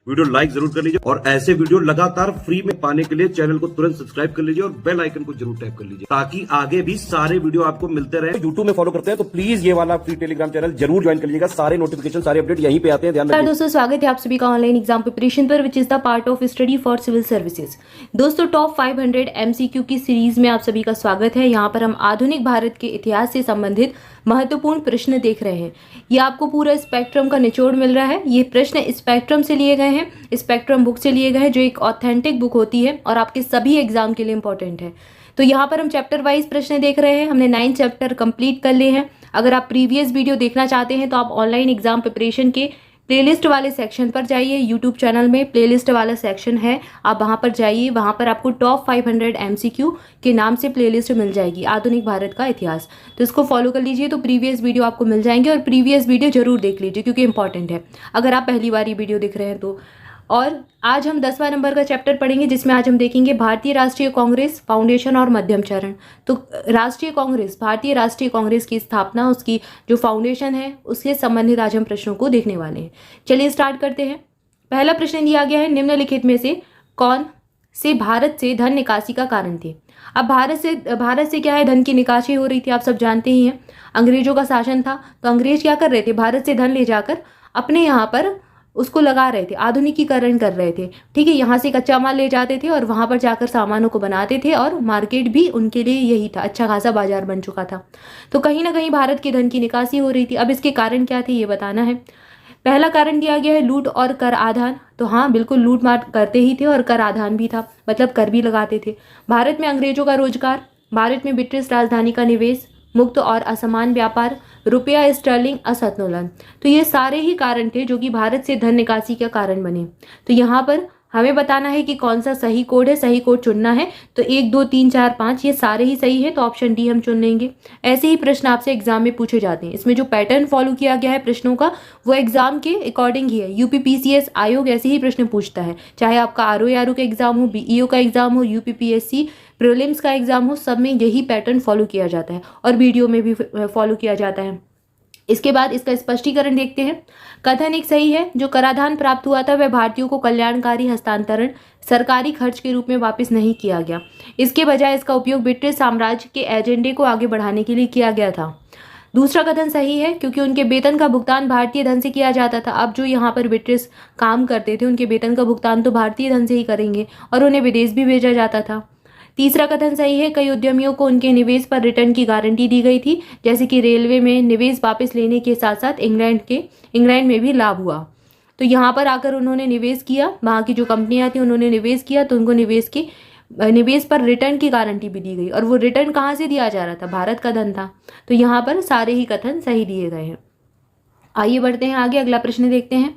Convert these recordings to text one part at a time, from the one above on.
Video like जरूर कर लीजिए और ऐसे वीडियो लगातार फ्री में पाने के लिए चैनल को तुरंत सब्सक्राइब कर लीजिए और बेल आइकन को जरूर टैप कर लीजिए ताकि आगे भी सारे वीडियो आपको मिलते रहे। यूट्यूब में फॉलो करते हैं तो प्लीज ये वाला फ्री टेलीग्राम चैनल जरूर ज्वाइन कर लीजिएगा। सारे नोटिफिकेशन सारे अपडेट यहीं पे आते हैं, ध्यान रखिए। दोस्तों स्वागत है आप सभी का ऑनलाइन एग्जाम प्रिपरेशन पर which is the part of study for civil services. दोस्तों टॉप 500 MCQ की सीरीज में आप सभी का स्वागत है। यहाँ पर हम आधुनिक भारत के इतिहास से संबंधित महत्वपूर्ण प्रश्न देख रहे हैं। ये आपको पूरा स्पेक्ट्रम का निचोड़ मिल रहा है। ये प्रश्न स्पेक्ट्रम से लिए गए हैं, स्पेक्ट्रम बुक से लिए गए हैं जो एक ऑथेंटिक बुक होती है और आपके सभी एग्जाम के लिए इंपॉर्टेंट है। तो यहाँ पर हम चैप्टर वाइज प्रश्न देख रहे हैं। हमने 9 चैप्टर कंप्लीट कर लिए हैं। अगर आप प्रीवियस वीडियो देखना चाहते हैं तो आप ऑनलाइन एग्जाम प्रिपरेशन के प्लेलिस्ट वाले सेक्शन पर जाइए। यूट्यूब चैनल में प्लेलिस्ट वाला सेक्शन है, आप वहाँ पर जाइए। वहाँ पर आपको टॉप 500 MCQ के नाम से प्लेलिस्ट मिल जाएगी, आधुनिक भारत का इतिहास। तो इसको फॉलो कर लीजिए तो प्रीवियस वीडियो आपको मिल जाएंगे और प्रीवियस वीडियो जरूर देख लीजिए क्योंकि इंपॉर्टेंट है अगर आप पहली बार ये वीडियो देख रहे हैं तो। और आज हम 10वां नंबर का चैप्टर पढ़ेंगे जिसमें आज हम देखेंगे भारतीय राष्ट्रीय कांग्रेस फाउंडेशन और मध्यम चरण। तो राष्ट्रीय कांग्रेस, भारतीय राष्ट्रीय कांग्रेस की स्थापना, उसकी जो फाउंडेशन है उससे संबंधित आज हम प्रश्नों को देखने वाले हैं। चलिए स्टार्ट करते हैं। पहला प्रश्न दिया गया है, निम्नलिखित में से कौन से भारत से धन निकासी का कारण थे। अब भारत से क्या है, धन की निकासी हो रही थी, आप सब जानते ही हैं। अंग्रेजों का शासन था तो अंग्रेज क्या कर रहे थे, भारत से धन ले जाकर अपने यहाँ पर उसको लगा रहे थे, आधुनिकीकरण कर रहे थे। ठीक है, यहाँ से कच्चा माल ले जाते थे और वहाँ पर जाकर सामानों को बनाते थे और मार्केट भी उनके लिए यही था, अच्छा खासा बाजार बन चुका था। तो कहीं ना कहीं भारत के धन की निकासी हो रही थी। अब इसके कारण क्या थे ये बताना है। पहला कारण दिया गया है लूट और कर आधान। तो हाँ बिल्कुल, लूट मार करते ही थे और कर आधान भी था, मतलब कर भी लगाते थे। भारत में अंग्रेजों का रोजगार, भारत में ब्रिटिश राजधानी का निवेश, मुक्त और असमान व्यापार, रुपया स्टर्लिंग असंतुलन। तो ये सारे ही कारण थे जो कि भारत से धन निकासी का कारण बने। तो यहाँ पर हमें बताना है कि कौन सा सही कोड है, सही कोड चुनना है। तो 1 2 3 4 5 ये सारे ही सही है तो ऑप्शन डी हम चुन लेंगे। ऐसे ही प्रश्न आपसे एग्जाम में पूछे जाते हैं। इसमें जो पैटर्न फॉलो किया गया है प्रश्नों का वो एग्जाम के अकॉर्डिंग ही है। UPPCS आयोग ऐसे ही प्रश्न पूछता है, चाहे आपका RO का एग्जाम हो, BEO का एग्जाम हो, UPPSC प्रीलिम्स का एग्जाम हो, सब में यही पैटर्न फॉलो किया जाता है और वीडियो में भी फॉलो किया जाता है। इसके बाद इसका स्पष्टीकरण देखते हैं। कथन एक सही है, जो कराधान प्राप्त हुआ था वह भारतीयों को कल्याणकारी हस्तांतरण सरकारी खर्च के रूप में वापस नहीं किया गया। इसके बजाय इसका उपयोग ब्रिटिश साम्राज्य के एजेंडे को आगे बढ़ाने के लिए किया गया था। दूसरा कथन सही है क्योंकि उनके वेतन का भुगतान भारतीय धन से किया जाता था। अब जो यहाँ पर ब्रिटिश काम करते थे उनके वेतन का भुगतान तो भारतीय धन से ही करेंगे और उन्हें विदेश भी भेजा जाता था। तीसरा कथन सही है, कई उद्यमियों को उनके निवेश पर रिटर्न की गारंटी दी गई थी, जैसे कि रेलवे में निवेश वापस लेने के साथ साथ इंग्लैंड में भी लाभ हुआ। तो यहाँ पर आकर उन्होंने निवेश किया, वहाँ की जो कंपनियां थी उन्होंने निवेश किया तो उनको निवेश पर रिटर्न की गारंटी भी दी गई और वो रिटर्न कहाँ से दिया जा रहा था, भारत का धन था। तो यहाँ पर सारे ही कथन सही दिए गए हैं। आइए बढ़ते हैं आगे, अगला प्रश्न देखते हैं।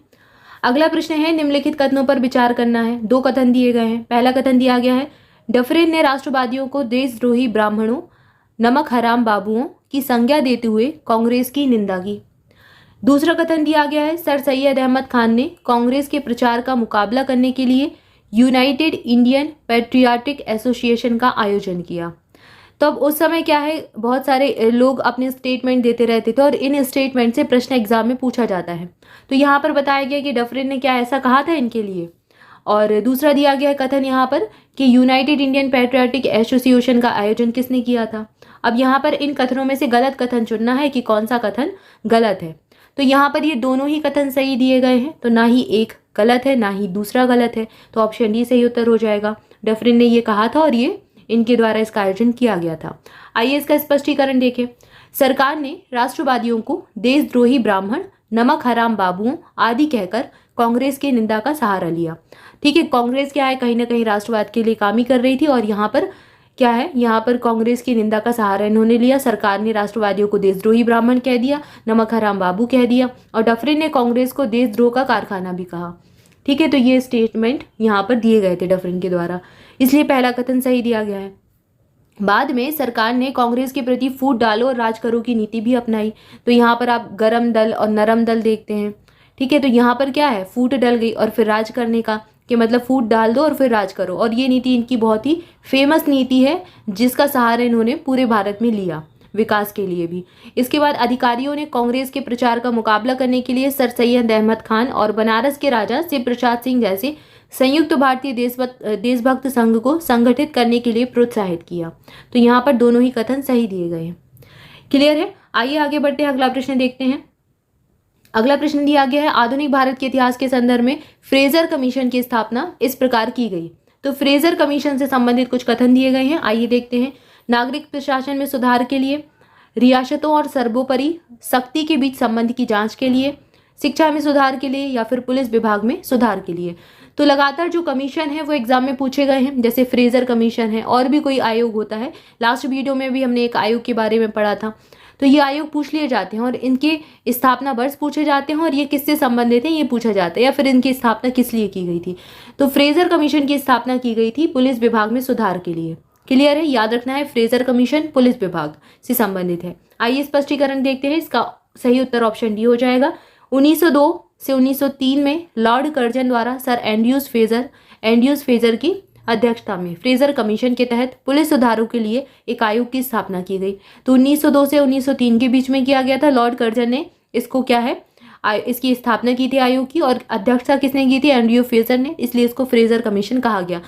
अगला प्रश्न है, निम्नलिखित कथनों पर विचार करना है। 2 कथन दिए गए हैं। पहला कथन दिया गया है, डफरिन ने राष्ट्रवादियों को देशद्रोही ब्राह्मणों, नमक हराम बाबुओं की संज्ञा देते हुए कांग्रेस की निंदा की। दूसरा कथन दिया गया है, सर सैयद अहमद खान ने कांग्रेस के प्रचार का मुकाबला करने के लिए यूनाइटेड इंडियन पैट्रियाटिक एसोसिएशन का आयोजन किया। तो अब उस समय क्या है, बहुत सारे लोग अपने स्टेटमेंट देते रहते थे और इन स्टेटमेंट से प्रश्न एग्जाम में पूछा जाता है। तो यहाँ पर बताया गया कि डफरिन ने क्या ऐसा कहा था इनके लिए। और दूसरा दिया गया है कथन यहाँ पर कि यूनाइटेड इंडियन पैट्रियाटिक एसोसिएशन का आयोजन किसने किया था। अब यहाँ पर इन कथनों में से गलत कथन चुनना है कि कौन सा कथन गलत है। तो यहाँ पर ये दोनों ही कथन सही दिए गए हैं, तो ना ही एक गलत है ना ही दूसरा गलत है, तो ऑप्शन डी सही उत्तर हो जाएगा। डफरिन ने ये कहा था और ये इनके द्वारा इसका आयोजन किया गया था। आइए इसका स्पष्टीकरण देखें। सरकार ने राष्ट्रवादियों को देशद्रोही ब्राह्मण, नमक हराम बाबुओं आदि कहकर कांग्रेस की निंदा का सहारा लिया। ठीक है, कांग्रेस क्या है, कहीं ना कहीं राष्ट्रवाद के लिए काम ही कर रही थी और यहाँ पर क्या है, यहाँ पर कांग्रेस की निंदा का सहारा इन्होंने लिया। सरकार ने राष्ट्रवादियों को देशद्रोही ब्राह्मण कह दिया, नमक हराम बाबू कह दिया और डफरिन ने कांग्रेस को देशद्रोह का कारखाना भी कहा। ठीक है, तो ये स्टेटमेंट यहाँ पर दिए गए थे डफरिन के द्वारा, इसलिए पहला कथन सही दिया गया है। बाद में सरकार ने कांग्रेस के प्रति फूट डालो और राज करो की नीति भी अपनाई। तो यहाँ पर आप गरम दल और नरम दल देखते हैं। ठीक है, तो यहाँ पर क्या है, फूट डल गई और फिर राज करने का, कि मतलब फूट डाल दो और फिर राज करो। और ये नीति इनकी बहुत ही फेमस नीति है जिसका सहारा इन्होंने पूरे भारत में लिया। विकास के लिए भी। इसके बाद अधिकारियों ने कांग्रेस के प्रचार का मुकाबला करने के लिए सर सैयद अहमद खान और बनारस के राजा शिव प्रसाद सिंह जैसे संयुक्त भारतीय देशभक्त संघ को संगठित करने के लिए प्रोत्साहित किया। तो यहाँ पर दोनों ही कथन सही दिए गए हैं। क्लियर है? आइए आगे बढ़ते हैं, अगला प्रश्न देखते हैं। अगला प्रश्न दिया गया है, आधुनिक भारत के इतिहास के संदर्भ में फ्रेजर कमीशन की स्थापना इस प्रकार की गई। तो फ्रेजर कमीशन से संबंधित कुछ कथन दिए गए हैं, आइए देखते हैं। नागरिक प्रशासन में सुधार के लिए, रियासतों और सर्वोपरि शक्ति के बीच संबंध की जांच के लिए, शिक्षा में सुधार के लिए, या फिर पुलिस विभाग में सुधार के लिए। तो लगातार जो कमीशन है वो एग्जाम में पूछे गए हैं, जैसे फ्रेजर कमीशन है, और भी कोई आयोग होता है। लास्ट वीडियो में भी हमने एक आयोग के बारे में पढ़ा था। तो ये आयोग पूछ लिए जाते हैं और इनके स्थापना वर्ष पूछे जाते हैं और ये किससे संबंधित है ये पूछा जाता है, या फिर इनकी स्थापना किस लिए की गई थी। तो फ्रेजर कमीशन की स्थापना की गई थी पुलिस विभाग में सुधार के लिए। क्लियर है? याद रखना है, फ्रेजर कमीशन पुलिस विभाग से संबंधित है। आइए स्पष्टीकरण देखते हैं। इसका सही उत्तर ऑप्शन डी हो जाएगा। 1902 से 1903 में लॉर्ड कर्जन द्वारा सर एंड्रयूज फ्रेजर की अध्यक्षता में फ्रेजर कमीशन के तहत पुलिस सुधारों के लिए एक आयोग की स्थापना की गई। तो 1902 से 1903 के बीच में किया गया था। लॉर्ड कर्जन ने इसको क्या है, इसकी स्थापना की थी आयोग की, और अध्यक्षता किसने की थी? एंड्रयू फ्रेजर ने, इसलिए इसको फ्रेजर कमीशन कहा गया।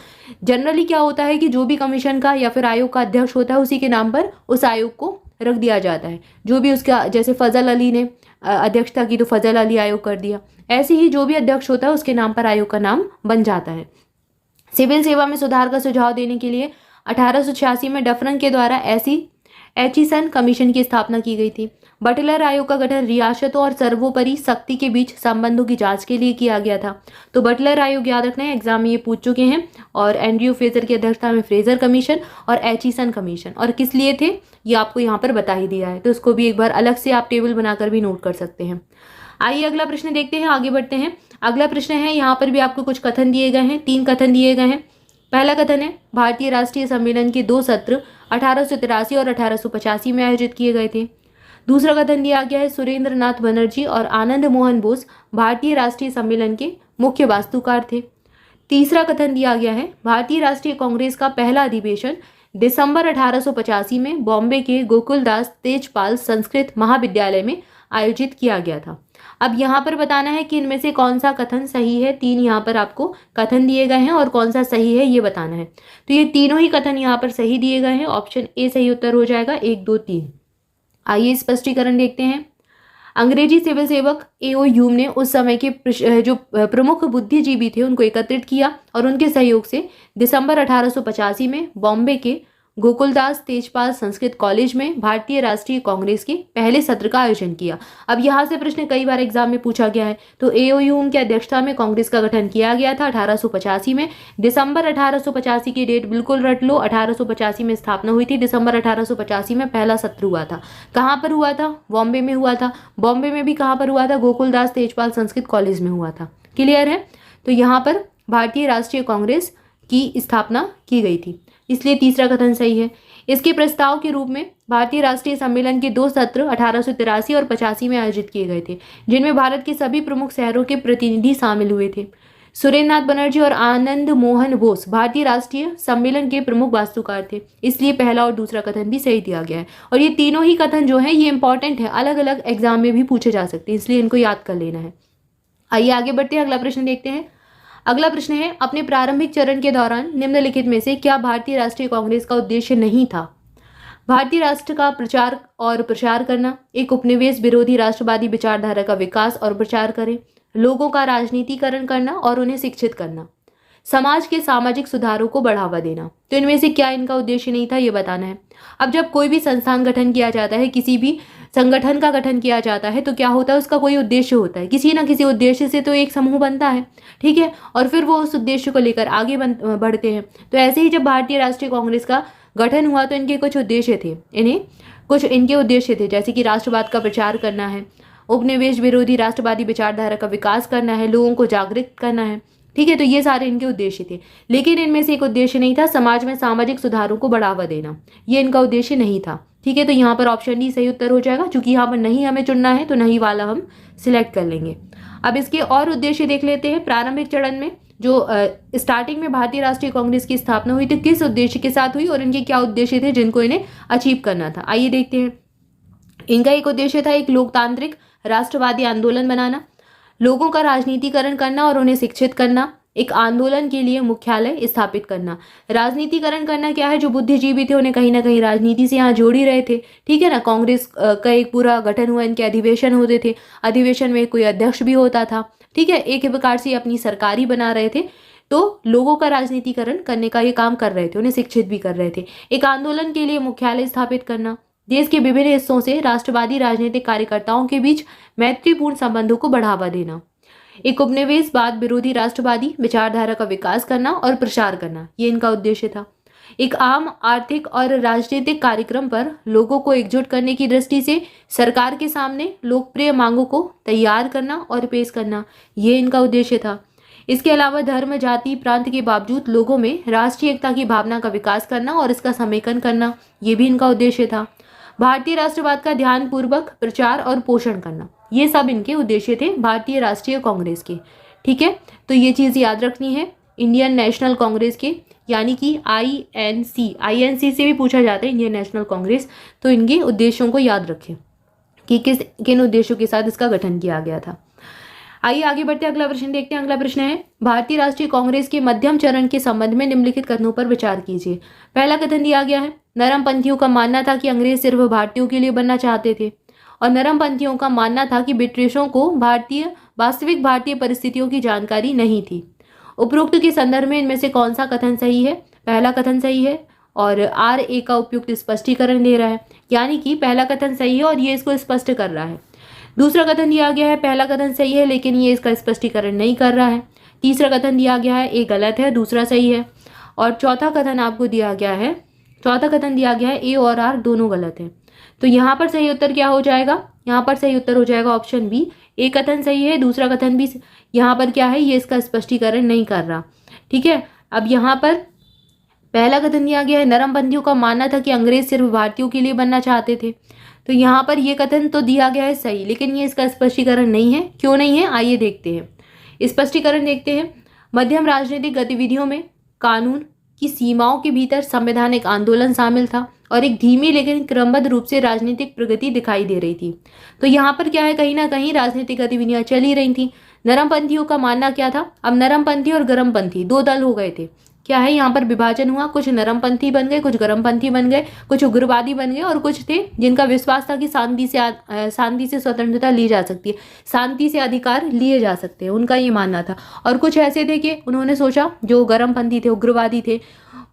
जनरली क्या होता है कि जो भी कमीशन का या फिर आयोग का अध्यक्ष होता है उसी के नाम पर उस आयोग को रख दिया जाता है। जो भी उसका, जैसे फजल अली ने अध्यक्षता की तो फजल अली आयोग कर दिया, ऐसे ही जो भी अध्यक्ष होता है उसके नाम पर आयोग का नाम बन जाता है। सिविल सेवा में सुधार का सुझाव देने के लिए 1886 में डफरन के द्वारा एचिसन कमीशन की स्थापना की गई थी। बटलर आयोग का गठन रियासतों और सर्वोपरि शक्ति के बीच संबंधों की जांच के लिए किया गया था। तो बटलर आयोग याद रखना है, एग्जाम में ये पूछ चुके हैं। और एंड्रयू फ्रेजर की अध्यक्षता में फ्रेजर कमीशन और एचिसन कमीशन, और किस लिए थे ये आपको यहाँ पर बता ही दिया है। तो इसको भी एक बार अलग से आप टेबल बनाकर भी नोट कर सकते हैं। आइए अगला प्रश्न देखते हैं, आगे बढ़ते हैं। अगला प्रश्न है, यहाँ पर भी आपको कुछ कथन दिए गए हैं, 3 कथन दिए गए हैं। पहला कथन है, भारतीय राष्ट्रीय सम्मेलन के 2 सत्र 1883 और 1885 में आयोजित किए गए थे। दूसरा कथन दिया गया है, सुरेंद्र नाथ बनर्जी और आनंद मोहन बोस भारतीय राष्ट्रीय सम्मेलन के मुख्य वास्तुकार थे। तीसरा कथन दिया गया है, भारतीय राष्ट्रीय कांग्रेस का पहला अधिवेशन दिसंबर 1885 में बॉम्बे के गोकुलदास तेजपाल संस्कृत महाविद्यालय में आयोजित किया गया था। अब यहाँ पर बताना है कि इनमें से कौन सा कथन सही है। 3 यहाँ पर आपको कथन दिए गए हैं और कौन सा सही है ये बताना है। तो ये तीनों ही कथन यहाँ पर सही दिए गए हैं। ऑप्शन ए सही उत्तर हो जाएगा, 1, 2, 3। आइए स्पष्टीकरण देखते हैं। अंग्रेजी सिविल सेवक A.O. ह्यूम ने उस समय के जो प्रमुख बुद्धिजीवी थे उनको एकत्रित किया और उनके सहयोग से दिसंबर 1885 में बॉम्बे के गोकुलदास तेजपाल संस्कृत कॉलेज में भारतीय राष्ट्रीय कांग्रेस के पहले सत्र का आयोजन किया। अब यहाँ से प्रश्न कई बार एग्जाम में पूछा गया है। तो A.O. ह्यूम की अध्यक्षता में कांग्रेस का गठन किया गया था 1885 में। दिसंबर 1885 की डेट बिल्कुल रट लो। 1885 में स्थापना हुई थी, दिसंबर 1885 में पहला सत्र हुआ था। कहाँ पर हुआ था? बॉम्बे में हुआ था। बॉम्बे में भी कहाँ पर हुआ था? गोकुलदास तेजपाल संस्कृत कॉलेज में हुआ था। क्लियर है? तो यहाँ पर भारतीय राष्ट्रीय कांग्रेस की स्थापना की गई थी, इसलिए तीसरा कथन सही है। इसके प्रस्ताव के रूप में भारतीय राष्ट्रीय सम्मेलन के 2 सत्र 1883 और 85 में आयोजित किए गए थे, जिनमें भारत के सभी प्रमुख शहरों के प्रतिनिधि शामिल हुए थे। सुरेंद्र नाथ बनर्जी और आनंद मोहन बोस भारतीय राष्ट्रीय सम्मेलन के प्रमुख वास्तुकार थे, इसलिए पहला और दूसरा कथन भी सही दिया गया है। और ये तीनों ही कथन जो है ये इंपॉर्टेंट है, अलग अलग एग्जाम में भी पूछे जा सकते हैं, इसलिए इनको याद कर लेना है। आइए आगे बढ़ते हैं, अगला प्रश्न देखते हैं। अगला प्रश्न है, अपने प्रारंभिक चरण के दौरान निम्नलिखित में से क्या भारतीय राष्ट्रीय कांग्रेस का उद्देश्य नहीं था? भारतीय राष्ट्र का प्रचार और प्रसार करना, एक उपनिवेश विरोधी राष्ट्रवादी विचारधारा का विकास और प्रचार करें, लोगों का राजनीतिकरण करना और उन्हें शिक्षित करना, समाज के सामाजिक सुधारों को बढ़ावा देना। तो इनमें से क्या इनका उद्देश्य नहीं था ये बताना है। अब जब कोई भी संस्थान गठन किया जाता है, किसी भी संगठन का गठन किया जाता है, तो क्या होता है, उसका कोई उद्देश्य होता है, किसी ना किसी उद्देश्य से तो एक समूह बनता है, ठीक है, और फिर वो उस उद्देश्य को लेकर आगे बढ़ते हैं। तो ऐसे ही जब भारतीय राष्ट्रीय कांग्रेस का गठन हुआ तो इनके कुछ उद्देश्य थे, इनके उद्देश्य थे, जैसे कि राष्ट्रवाद का प्रचार करना है, उपनिवेश विरोधी राष्ट्रवादी विचारधारा का विकास करना है, लोगों को जागृत करना है, ठीक है। तो ये सारे इनके उद्देश्य थे, लेकिन इनमें से एक उद्देश्य नहीं था समाज में सामाजिक सुधारों को बढ़ावा देना, ये इनका उद्देश्य नहीं था, ठीक है। तो यहाँ पर ऑप्शन डी सही उत्तर हो जाएगा, क्योंकि यहाँ पर नहीं हमें चुनना है तो नहीं वाला हम सिलेक्ट कर लेंगे। अब इसके और उद्देश्य देख लेते हैं। प्रारंभिक चरण में जो स्टार्टिंग में भारतीय राष्ट्रीय कांग्रेस की स्थापना हुई थी, किस उद्देश्य के साथ हुई और इनके क्या उद्देश्य थे जिनको इन्हें अचीव करना था, आइए देखते हैं। इनका एक उद्देश्य था एक लोकतांत्रिक राष्ट्रवादी आंदोलन बनाना, लोगों का राजनीतिकरण करना और उन्हें शिक्षित करना, एक आंदोलन के लिए मुख्यालय स्थापित करना। राजनीतिकरण करना क्या है, जो बुद्धिजीवी थे उन्हें कहीं ना कहीं राजनीति से यहाँ जोड़ ही रहे थे, ठीक है ना। कांग्रेस का एक पूरा गठन हुआ, इनके अधिवेशन होते थे, अधिवेशन में कोई अध्यक्ष भी होता था, ठीक है। एक प्रकार से अपनी सरकार ही बना रहे थे, तो लोगों का राजनीतिकरण करने का ये काम कर रहे थे, उन्हें शिक्षित भी कर रहे थे। एक आंदोलन के लिए मुख्यालय स्थापित करना, देश के विभिन्न हिस्सों से राष्ट्रवादी राजनीतिक कार्यकर्ताओं के बीच मैत्रीपूर्ण संबंधों को बढ़ावा देना, एक उपनिवेशवाद विरोधी राष्ट्रवादी विचारधारा का विकास करना और प्रसार करना, ये इनका उद्देश्य था। एक आम आर्थिक और राजनीतिक कार्यक्रम पर लोगों को एकजुट करने की दृष्टि से सरकार के सामने लोकप्रिय मांगों को तैयार करना और पेश करना, ये इनका उद्देश्य था। इसके अलावा धर्म, जाति, प्रांत के बावजूद लोगों में राष्ट्रीय एकता की भावना का विकास करना और इसका समेकन करना, ये भी इनका उद्देश्य था। भारतीय राष्ट्रवाद का ध्यानपूर्वक प्रचार और पोषण करना, ये सब इनके उद्देश्य थे भारतीय राष्ट्रीय कांग्रेस के, ठीक है। तो ये चीज़ याद रखनी है इंडियन नेशनल कांग्रेस के, यानी कि INC से भी पूछा जाता है इंडियन नेशनल कांग्रेस, तो इनके उद्देश्यों को याद रखें कि किन उद्देश्यों के साथ इसका गठन किया गया था। आइए आगे बढ़ते हैं, अगला प्रश्न देखते हैं। अगला प्रश्न है, भारतीय राष्ट्रीय कांग्रेस के मध्यम चरण के संबंध में निम्नलिखित कथनों पर विचार कीजिए। पहला कथन दिया गया है, नरमपंथियों का मानना था कि अंग्रेज सिर्फ भारतीयों के लिए बनना चाहते थे, और नरमपंथियों का मानना था कि ब्रिटिशों को वास्तविक भारतीय परिस्थितियों की जानकारी नहीं थी। उपरोक्त के संदर्भ में इनमें से कौन सा कथन सही है? पहला कथन सही है और RA का उपयुक्त स्पष्टीकरण दे रहा है, यानी कि पहला कथन सही है और ये इसको स्पष्ट कर रहा है। दूसरा कथन दिया गया है, पहला कथन सही है लेकिन ये इसका स्पष्टीकरण नहीं कर रहा है। तीसरा कथन दिया गया है, A गलत है, दूसरा सही है। और चौथा कथन आपको दिया गया है, A और R दोनों गलत है। तो यहाँ पर सही उत्तर क्या हो जाएगा? यहाँ पर सही उत्तर हो जाएगा ऑप्शन बी, A कथन सही है, दूसरा कथन भी यहाँ पर क्या है, ये इसका स्पष्टीकरण नहीं कर रहा, ठीक है। अब यहाँ पर पहला कथन दिया गया है, नरमपंथियों का मानना था कि अंग्रेज सिर्फ भारतीयों के लिए बनना चाहते थे, तो यहाँ पर ये कथन तो दिया गया है सही, लेकिन ये इसका स्पष्टीकरण नहीं है। क्यों नहीं है, आइए देखते हैं, स्पष्टीकरण देखते हैं। मध्यम राजनीतिक गतिविधियों में कानून की सीमाओं के भीतर संवैधानिक आंदोलन शामिल था और एक धीमी लेकिन क्रमबद्ध रूप से राजनीतिक प्रगति दिखाई दे रही थी। तो यहाँ पर क्या है, कहीं ना कहीं राजनीतिक गतिविधियां चल ही रही थी। नरमपंथियों का मानना क्या था? अब नरमपंथी और गर्मपंथी दो दल हो गए थे। क्या है, यहाँ पर विभाजन हुआ, कुछ नरमपंथी बन गए, कुछ गर्मपंथी बन गए, कुछ उग्रवादी बन गए और कुछ थे जिनका विश्वास था कि शांति से स्वतंत्रता ली जा सकती है, शांति से अधिकार लिए जा सकते हैं, उनका ये मानना था। और कुछ ऐसे थे कि उन्होंने सोचा, जो गर्मपंथी थे, उग्रवादी थे,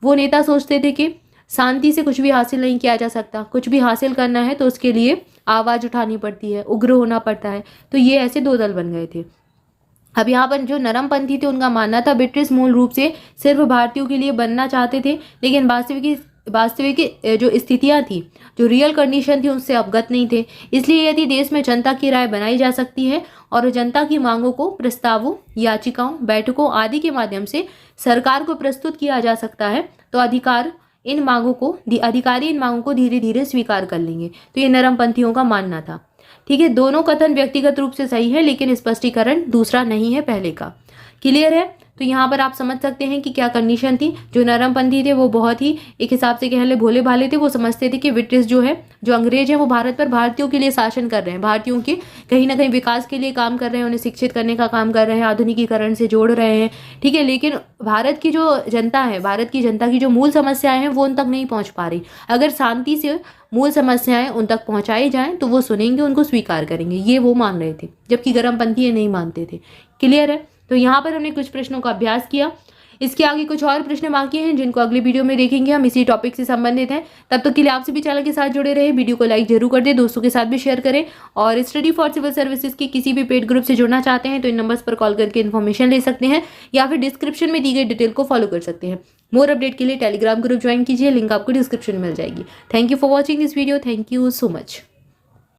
वो नेता सोचते थे कि शांति से कुछ भी हासिल नहीं किया जा सकता, कुछ भी हासिल करना है तो उसके लिए आवाज़ उठानी पड़ती है, उग्र होना पड़ता है। तो ये ऐसे दो दल बन गए थे। अब यहाँ पर जो नरमपंथी थे उनका मानना था ब्रिटिश मूल रूप से सिर्फ भारतीयों के लिए बनना चाहते थे, लेकिन वास्तविक जो स्थितियाँ थी, जो रियल कंडीशन थी, उससे अवगत नहीं थे। इसलिए यदि देश में जनता की राय बनाई जा सकती है और जनता की मांगों को प्रस्तावों, याचिकाओं, बैठकों आदि के माध्यम से सरकार को प्रस्तुत किया जा सकता है, तो अधिकारी इन मांगों को धीरे धीरे स्वीकार कर लेंगे। तो ये नरमपंथियों का मानना था, ठीक है। दोनों कथन व्यक्तिगत रूप से सही है, लेकिन स्पष्टीकरण दूसरा नहीं है पहले का। क्लियर है? तो यहाँ पर आप समझ सकते हैं कि क्या कंडीशन थी। जो नरमपंथी थे वो बहुत ही एक हिसाब से कह ले भोले भाले थे। वो समझते थे कि ब्रिटिश जो है, जो अंग्रेज है, वो भारत पर भारतीयों के लिए शासन कर रहे हैं, भारतीयों के कहीं ना कहीं विकास के लिए काम कर रहे हैं, उन्हें शिक्षित करने का काम कर रहे हैं, आधुनिकीकरण से जोड़ रहे हैं, ठीक है। लेकिन भारत की जो जनता है, भारत की जनता की जो मूल समस्याएं हैं वो उन तक नहीं पहुँच पा रही। अगर शांति से मूल समस्याएं उन तक पहुँचाई जाएँ तो वो सुनेंगे, उनको स्वीकार करेंगे, ये वो मान रहे थे, जबकि गर्मपंथी ये नहीं मानते थे। क्लियर है? तो यहाँ पर हमने कुछ प्रश्नों का अभ्यास किया। इसके आगे कुछ और प्रश्न बाकी हैं जिनको अगले वीडियो में देखेंगे, हम इसी टॉपिक से संबंधित हैं। तब तक के लिए आपसे भी चैनल के साथ जुड़े रहे, वीडियो को लाइक जरूर कर दें, दोस्तों के साथ भी शेयर करें। और स्टडी फॉर सिविल सर्विसेज की किसी भी पेड ग्रुप से जुड़ना चाहते हैं तो इन नंबर्स पर कॉल करके इन्फॉर्मेशन ले सकते हैं, या फिर डिस्क्रिप्शन में दी गई डिटेल को फॉलो कर सकते हैं। मोर अपडेट के लिए टेलीग्राम ग्रुप ज्वाइन कीजिए, लिंक आपको डिस्क्रिप्शन में मिल जाएगी। Thank you for watching this video, thank you so much.